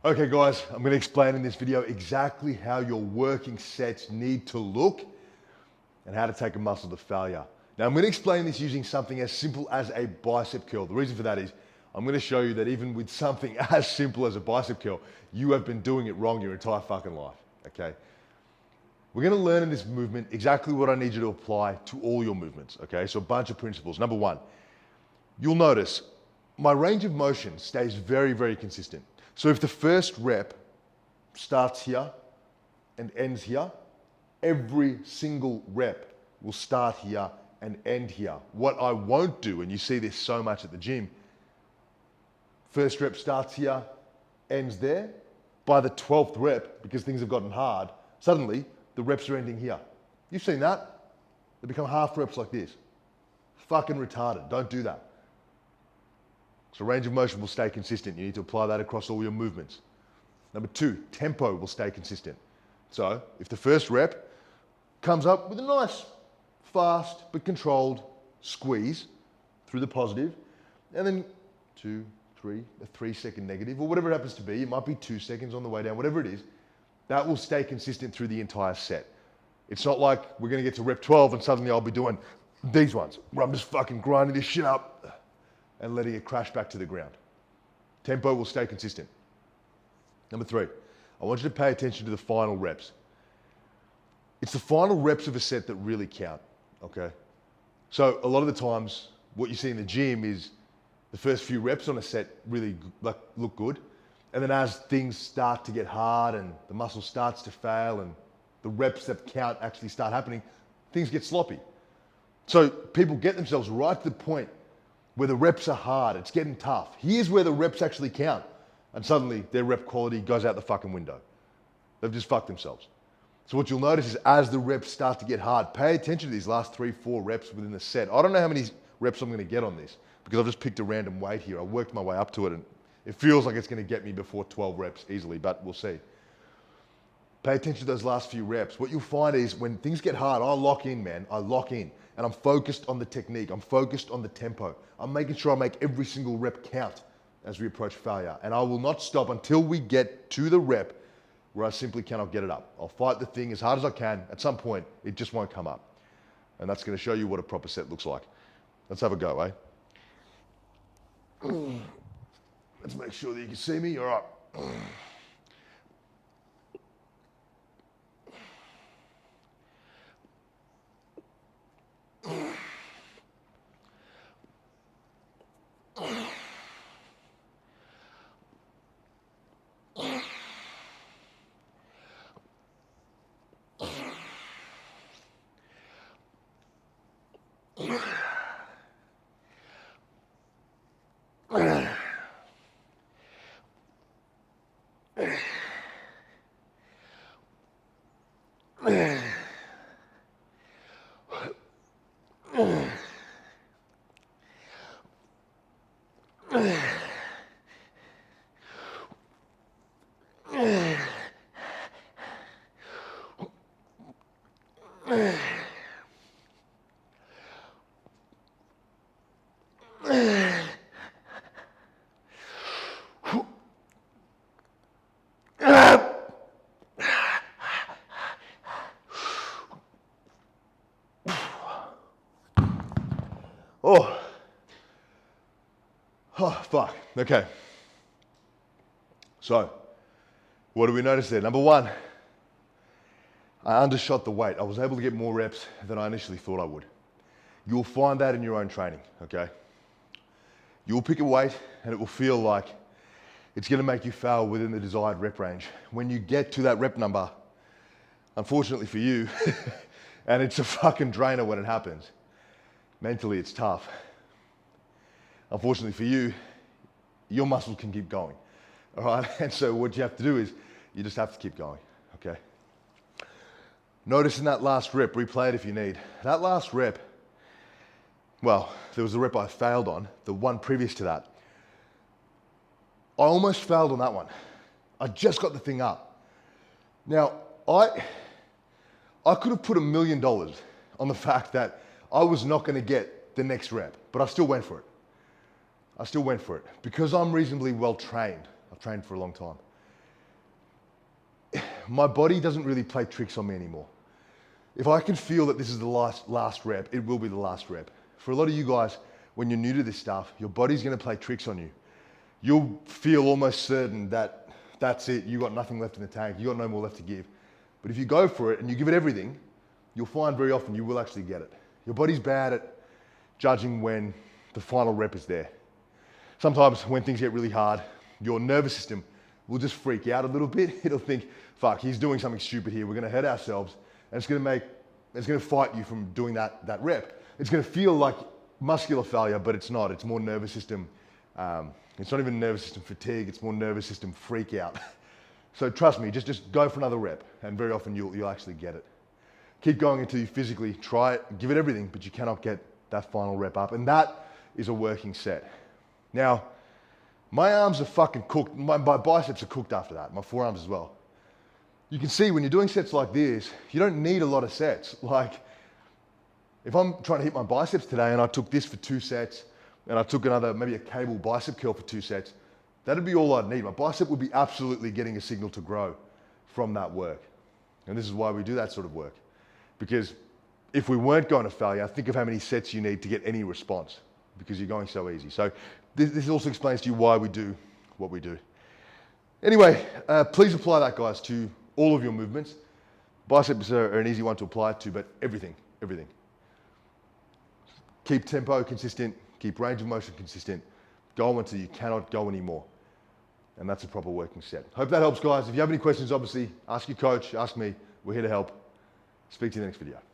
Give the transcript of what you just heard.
Okay guys, I'm gonna explain in this video exactly how your working sets need to look and how to take a muscle to failure. Now I'm gonna explain this using something as simple as a bicep curl. The reason for that is I'm gonna show you that even with something as simple as a bicep curl, you have been doing it wrong your entire fucking life, okay? We're gonna learn in this movement exactly what I need you to apply to all your movements, okay? So a bunch of principles. Number one, you'll notice my range of motion stays very, very consistent. So if the first rep starts here and ends here, every single rep will start here and end here. What I won't do, and you see this so much at the gym, first rep starts here, ends there. By the 12th rep, because things have gotten hard, suddenly the reps are ending here. You've seen that? They become half reps like this. Fucking retarded, don't do that. So range of motion will stay consistent. You need to apply that across all your movements. Number two, tempo will stay consistent. So if the first rep comes up with a nice, fast but controlled squeeze through the positive, and then 2, 3, a 3-second negative, or whatever it happens to be, it might be 2 seconds on the way down, whatever it is, that will stay consistent through the entire set. It's not like we're gonna get to rep 12 and suddenly I'll be doing these ones, where I'm just fucking grinding this shit up and letting it crash back to the ground. Tempo will stay consistent. Number three, I want you to pay attention to the final reps. It's the final reps of a set that really count, okay? So a lot of the times, what you see in the gym is the first few reps on a set really look good. And then as things start to get hard and the muscle starts to fail and the reps that count actually start happening, things get sloppy. So people get themselves right to the point where the reps are hard, it's getting tough. Here's where the reps actually count. And suddenly their rep quality goes out the fucking window. They've just fucked themselves. So what you'll notice is as the reps start to get hard, pay attention to these last 3-4 reps within the set. I don't know how many reps I'm gonna get on this because I've just picked a random weight here. I worked my way up to it and it feels like it's gonna get me before 12 reps easily, but we'll see. Pay attention to those last few reps. What you'll find is when things get hard, I lock in, man. I lock in. And I'm focused on the technique. I'm focused on the tempo. I'm making sure I make every single rep count as we approach failure. And I will not stop until we get to the rep where I simply cannot get it up. I'll fight the thing as hard as I can. At some point, it just won't come up. And that's gonna show you what a proper set looks like. Let's have a go, eh? Let's make sure that you can see me. All right. Oh, fuck. Okay. So, what do we notice there? Number one, I undershot the weight. I was able to get more reps than I initially thought I would. You'll find that in your own training, okay? You'll pick a weight and it will feel like it's gonna make you fail within the desired rep range. When you get to that rep number, unfortunately for you, and it's a fucking drainer when it happens, mentally it's tough. Unfortunately for you, your muscles can keep going, all right? And so what you have to do is you just have to keep going, okay? Notice in that last rep, replay it if you need. That last rep, well, there was a rep I failed on, the one previous to that. I almost failed on that one. I just got the thing up. Now, I could have put $1 million on the fact that I was not gonna get the next rep, but I still went for it. I still went for it because I'm reasonably well trained. I've trained for a long time. my body doesn't really play tricks on me anymore. If I can feel that this is the last rep, it will be the last rep. For a lot of you guys, when you're new to this stuff, your body's gonna play tricks on you. You'll feel almost certain that that's it, you got nothing left in the tank, you got no more left to give. But if you go for it and you give it everything, you'll find very often you will actually get it. Your body's bad at judging when the final rep is there. Sometimes when things get really hard, your nervous system will just freak out a little bit. It'll think, fuck, he's doing something stupid here, we're gonna hurt ourselves, and it's gonna fight you from doing that rep. It's gonna feel like muscular failure, but it's not. It's more nervous system. It's not even nervous system fatigue, it's more nervous system freak out. So trust me, just go for another rep, and very often you'll actually get it. Keep going until you physically try it, give it everything, but you cannot get that final rep up, and that is a working set. Now, my arms are fucking cooked, my biceps are cooked after that, my forearms as well. You can see when you're doing sets like this, you don't need a lot of sets. Like, if I'm trying to hit my biceps today and I took this for 2 sets, and I took another, maybe a cable bicep curl for 2 sets, that'd be all I'd need. My bicep would be absolutely getting a signal to grow from that work. And this is why we do that sort of work. Because if we weren't going to failure, think of how many sets you need to get any response, because you're going so easy. So this also explains to you why we do what we do. Anyway, please apply that, guys, to all of your movements. Biceps are an easy one to apply it to, but everything. Keep tempo consistent, keep range of motion consistent, go until you cannot go anymore. And that's a proper working set. Hope that helps, guys. If you have any questions, obviously, ask your coach, ask me. We're here to help. Speak to you in the next video.